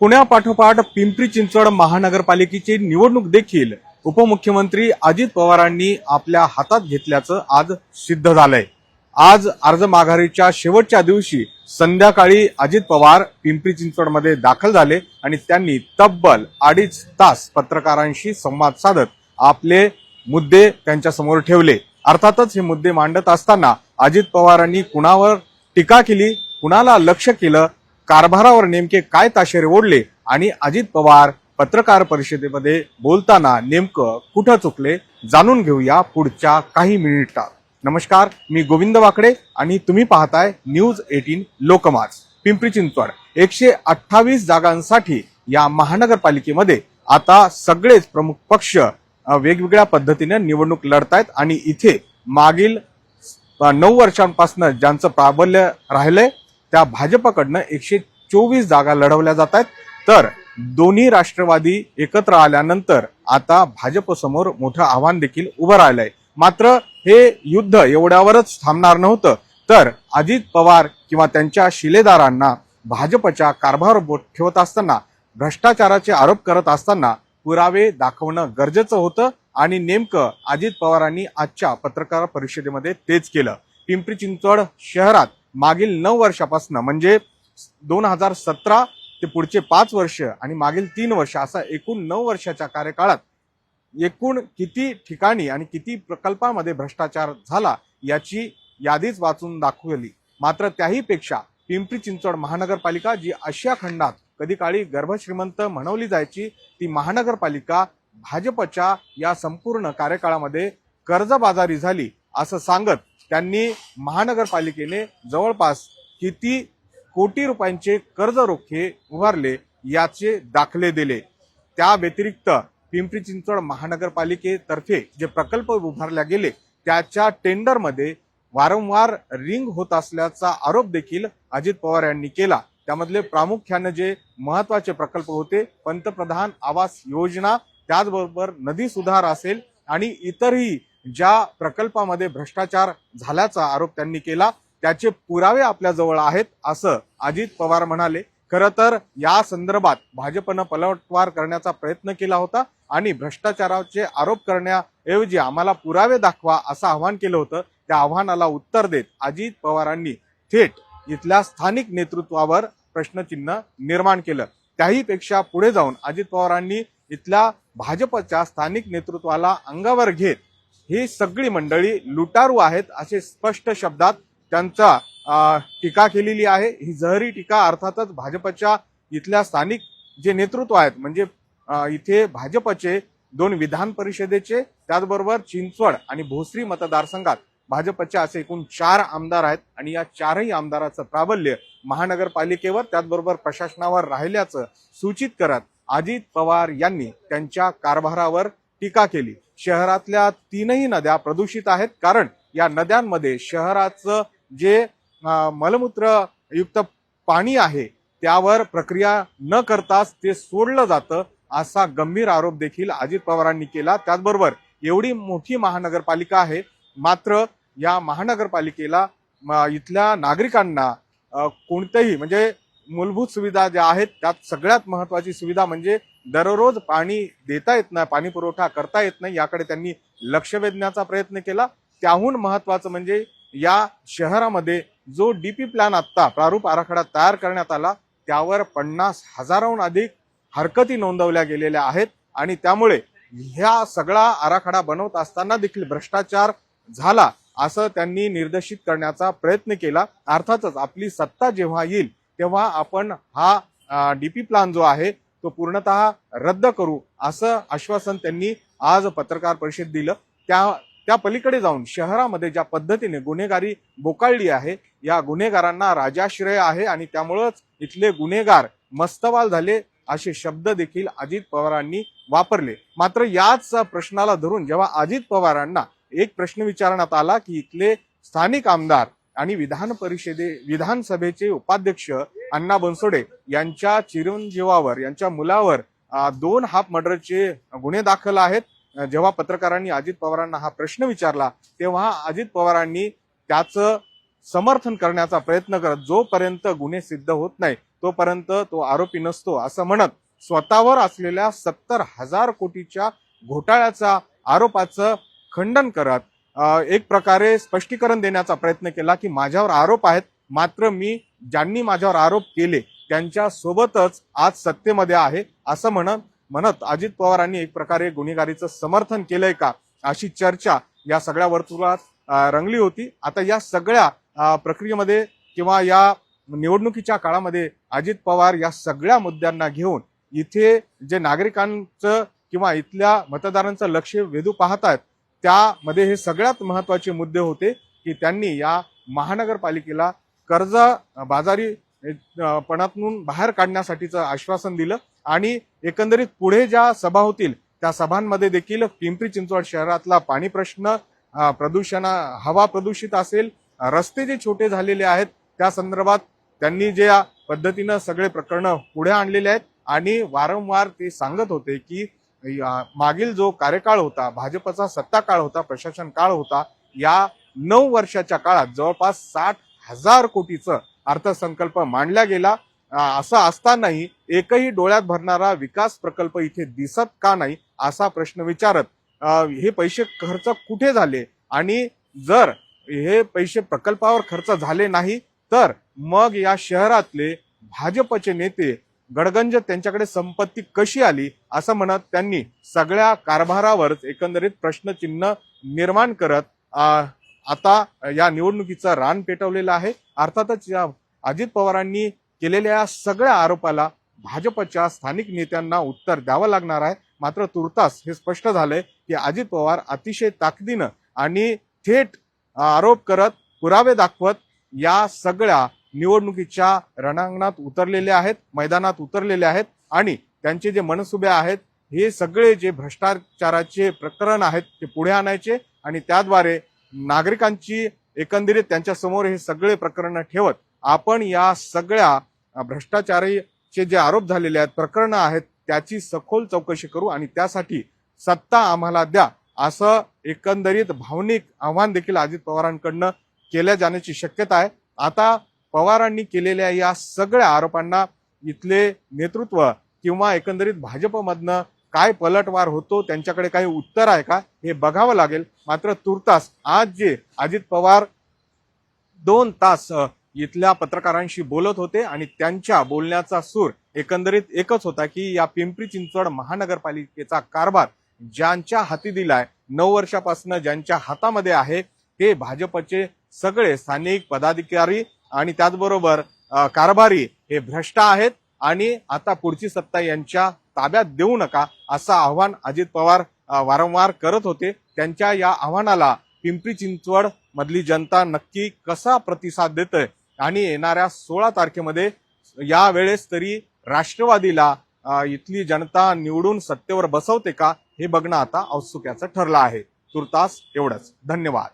पुण्यापाठोपाठ पिंपरी चिंचवड महानगरपालिकेची निवडणूक देखील उपमुख्यमंत्री अजित पवारांनी आपल्या हातात घेतल्याचं आज सिद्ध झालंय। आज अर्ज माघारीच्या शेवटच्या दिवशी संध्याकाळी अजित पवार पिंपरी चिंचवडमध्ये दाखल झाले आणि त्यांनी तब्बल 2.5 तास पत्रकारांशी संवाद साधत आपले मुद्दे त्यांच्या समोर ठेवले। अर्थातच हे मुद्दे मांडत असताना अजित पवारांनी कुणावर टीका केली, कुणाला लक्ष केलं, कारभारावर नेमके काय ताशेरे ओढले आणि अजित पवार पत्रकार परिषदेमध्ये बोलताना नेमकं कुठं चुकले जाणून घेऊया पुढच्या काही मिनिटात। नमस्कार, मी गोविंद वाकडे आणि तुम्ही पाहताय न्यूज 18 लोकमत। पिंपरी चिंचवड 128 जागांसाठी या महानगरपालिकेमध्ये आता सगळेच प्रमुख पक्ष वेगवेगळ्या पद्धतीने निवडणूक लढतायत आणि इथे मागील 9 वर्षांपासून ज्यांचं प्राबल्य राहिलंय त्या भाजपकडनं 124 जागा लढवल्या जात आहेत। तर दोन्ही राष्ट्रवादी एकत्र आल्यानंतर आता भाजप समोर मोठं आव्हान देखील उभं राहिलंय। मात्र हे युद्ध एवढ्यावरच थांबणार नव्हतं, तर अजित पवार किंवा त्यांच्या शिलेदारांना भाजपच्या कारभारावर बोट ठेवत असताना, भ्रष्टाचाराचे आरोप करत असताना पुरावे दाखवणं गरजेचं होतं आणि नेमकं अजित पवारांनी आजच्या पत्रकार परिषदेमध्ये तेच केलं। पिंपरी चिंचवड शहरात मागील 9 वर्षापासून म्हणजे 2017 ते पुढचे 5 वर्ष आणि मागील 3 वर्ष असा एकूण 9 वर्षाच्या कार्यकाळात एकूण किती ठिकाणी आणि किती प्रकल्पांमध्ये भ्रष्टाचार झाला याची यादीच वाचून दाखवली। मात्र त्याही पेक्षा पिंपरी चिंचवड महानगरपालिका जी आशिया खंडात कधी काळी गर्भश्रीमंत म्हणवली जायची, ती महानगरपालिका भाजपच्या या संपूर्ण कार्यकाळामध्ये कर्जबाजारी झाली असं सांगत त्यांनी महानगरपालिकेने जवळपास किती कोटी रुपयांचे कर्ज रोखे उभारले याचे दाखले दिले। त्या व्यतिरिक्त पिंपरी चिंचवड महानगरपालिकेतर्फे जे प्रकल्प उभारले गेले त्याच्या टेंडरमध्ये वारंवार रिंग होत असल्याचा आरोप देखील अजित पवार यांनी केला। त्यामधले प्रामुख्याने जे महत्वाचे प्रकल्प होते, पंतप्रधान आवास योजना, त्याचबरोबर नदी सुधार असेल आणि इतरही ज्या प्रकल्पामध्ये भ्रष्टाचार झाल्याचा आरोप त्यांनी केला, त्याचे पुरावे आपल्या जवळ आहेत असं अजित पवार म्हणाले। खरं तर या संदर्भात भाजपनं पलटवार करण्याचा प्रयत्न केला होता आणि भ्रष्टाचाराचे आरोप करण्याऐवजी आम्हाला पुरावे दाखवा असं आवाहन केलं होतं। त्या आव्हानाला उत्तर देत अजित पवारांनी थेट इथल्या स्थानिक नेतृत्वावर प्रश्नचिन्ह निर्माण केलं। त्याही पेक्षा पुढे जाऊन अजित पवारांनी इथल्या भाजपच्या स्थानिक नेतृत्वाला अंगावर घेत ही सगळी मंडळी लुटारू आहेत असे स्पष्ट शब्दात त्यांचा टीका केलेली आहे। ही जहरी टीका अर्थातच भाजपच्या इथल्या स्थानिक जे नेतृत्व आहेत, म्हणजे इथे भाजपचे 2 विधान परिषदेचे, त्याचबरोबर चिंचवड आणि भोसरी मतदारसंघात भाजपचे असे एकूण 4 आमदार आहेत आणि या 4ही आमदाराचं प्राबल्य महानगरपालिकेवर त्याचबरोबर प्रशासनावर राहिल्याचं सूचित करत अजित पवार यांनी त्यांच्या कारभारावर टीका केली। शहरातल्या 3ही नद्या प्रदूषित आहेत, कारण या नद्यांमध्ये शहराचं जे मलमूत्र युक्त पाणी आहे त्यावर प्रक्रिया न करताच ते सोडलं जातं असा गंभीर आरोप देखील अजित पवारांनी केला। त्याचबरोबर एवढी मोठी महानगरपालिका आहे, मात्र या महानगरपालिकेला इथल्या नागरिकांना कोणत्याही म्हणजे मूलभूत सुविधा ज्या आहेत त्यात सगळ्यात महत्वाची सुविधा म्हणजे दररोज पाणी देता येत नाही, पाणी पुरवठा करता येत नाही, याकडे त्यांनी लक्ष वेधण्याचा प्रयत्न केला। त्याहून महत्वाचं म्हणजे या शहरामध्ये जो डीपी प्लॅन आता प्रारूप आराखडा तयार करण्यात आला त्यावर 50,000हून अधिक हरकती नोंदवल्या गेलेल्या आहेत आणि त्यामुळे ह्या सगळा आराखडा बनवत असताना देखील भ्रष्टाचार झाला असं त्यांनी निर्देशित करण्याचा प्रयत्न केला। अर्थातच आपली सत्ता जेव्हा येईल तेव्हा आपण हा डीपी प्लॅन जो आहे तो पूर्णतः रद्द करू असं आश्वासन त्यांनी आज पत्रकार परिषदेत दिलं। त्या पलीकडे जाऊन शहरामध्ये ज्या पद्धतीने गुन्हेगारी बोकाळली आहे, या गुन्हेगारांना राजाश्रय आहे आणि त्यामुळेच इथले गुन्हेगार मस्तवाल झाले असे शब्द देखील अजित पवारांनी वापरले। मात्र याच प्रश्नाला धरून जेव्हा अजित पवारांना एक प्रश्न विचारण्यात आला की इथले स्थानिक आमदार आणि विधानसभेचे उपाध्यक्ष अण्णा बनसोडे यांच्या चिरंजीवावर, यांच्या मुलावर 2 हाफ मर्डरचे गुन्हे दाखल आहेत, जेव्हा पत्रकारांनी अजित पवारांना हा प्रश्न विचारला तेव्हा अजित पवारांनी त्याचं समर्थन करण्याचा प्रयत्न करत, जोपर्यंत गुन्हे सिद्ध होत नाही तोपर्यंत तो आरोपी नसतो असं म्हणत स्वतःवर असलेल्या 70,000 कोटीच्या घोटाळ्याचा आरोपाचं खंडन करत एक प्रकारे स्पष्टीकरण देण्याचा प्रयत्न केला की माझ्यावर आरोप आहेत, मात्र मी ज्यांनी माझ्यावर आरोप केले त्यांच्या सोबतच आज सत्तेमध्ये आहे असं म्हणत अजित पवारांनी एक प्रकारे गुन्हेगारीचं समर्थन केलंय का अशी चर्चा या सगळ्या वर्तुळात रंगली होती. आता या सगळ्या प्रक्रियेमध्ये किंवा या निवडणुकीच्या काळामध्ये अजित पवार या सगळ्या मुद्द्यांना घेऊन इथे जे नागरिकांचं किंवा इथल्या मतदारांचं लक्ष वेधू पाहतात त्यामध्ये हे सगळ्यात महत्वाचे मुद्दे होते की त्यांनी या महानगरपालिकेला कर्ज बाजारी पणातून बाहेर काढण्यासाठीचं आश्वासन दिलं आणि एकंदरीत पुढे ज्या सभा होतील त्या सभांमध्ये देखील पिंपरी चिंचवड शहरातला पाणी प्रश्न, प्रदूषण, हवा प्रदूषित असेल, रस्ते जे छोटे झालेले आहेत त्या संदर्भात त्यांनी जे या पद्धतीनं सगळे प्रकरण पुढे आणलेले आहेत आणि वारंवार ते सांगत होते की मागील जो कार्यकाळ होता, भाजपचा सत्ता काळ होता, प्रशासन काळ होता, या 9 वर्षाच्या काळात जवळपास 60,000 कोटीचं अर्थसंकल्प मांडला गेला. असं असतानाही एकही डोळ्यात भरणारा विकास प्रकल्प इथे दिसत का नाही असा प्रश्न विचारत हे पैसे खर्च कुठे झाले आणि जर हे पैसे प्रकल्पावर खर्च झाले नाही तर मग या शहरातले भाजपचे नेते गडगंज त्यांच्याकडे संपत्ती कशी आली असं म्हणत त्यांनी सगळ्या कारभारावर एकंदरीत प्रश्नचिन्ह निर्माण करत आता या निवडणुकीचं रान पेटवलेलं आहे. अर्थातच या अजित पवारांनी केलेल्या सगळ्या आरोपाला भाजपच्या स्थानिक नेत्यांना उत्तर द्यावं लागणार आहे. मात्र तुर्तास हे स्पष्ट झालंय की अजित पवार अतिशय ताकदीनं आणि थेट आरोप करत, पुरावे दाखवत या सगळ्या निवडणुकीच्या रणांगणात उतरलेले आहेत, मैदानात उतरलेले आहेत आणि त्यांचे जे मनसुबे आहेत हे सगळे जे भ्रष्टाचाराचे प्रकरण आहेत ते पुढे आणायचे आणि त्याद्वारे नागरिकांची एकंदरीत त्यांच्या समोर हे सगळे प्रकरण ठेवत आपण या सगळ्या भ्रष्टाचाराचे जे आरोप झालेले आहेत, प्रकरणं आहेत त्याची सखोल चौकशी करू आणि त्यासाठी सत्ता आम्हाला द्या असं एकंदरीत भावनिक आव्हान देखील अजित पवारांकडनं केल्या जाण्याची शक्यता आहे. आता पवारांनी केलेल्या या सगळ्या आरोपांना इथले नेतृत्व किंवा एकंदरीत भाजपमधनं काय पलटवार होतो, त्यांच्याकडे काही उत्तर आहे का हे बघावं लागेल. मात्र तुर्तास आज जे अजित पवार 2 तास इथल्या पत्रकारांशी बोलत होते आणि त्यांच्या बोलण्याचा सूर एकंदरीत एकच होता की या पिंपरी चिंचवड महानगरपालिकेचा कारभार ज्यांच्या हाती दिलाय, 9 वर्षापासून ज्यांच्या हातामध्ये आहे ते भाजपचे सगळे स्थानिक पदाधिकारी आणि त्याचबरोबर कारभारी हे भ्रष्ट आहेत आणि आता पुढची सत्ता यांच्या ताब्यात देऊ नका असं आव्हान अजित पवार वारंवार करत होते. त्यांच्या या आव्हानाला पिंपरी चिंचवड मधली जनता नक्की कसा प्रतिसाद देतोय आणि येणाऱ्या 16 तारखेमध्ये यावेळेस तरी राष्ट्रवादीला इथली जनता निवडून सत्तेवर बसवते का हे बघणं आता औत्सुक्याचं ठरलं आहे. तुर्तास एवढंच. धन्यवाद.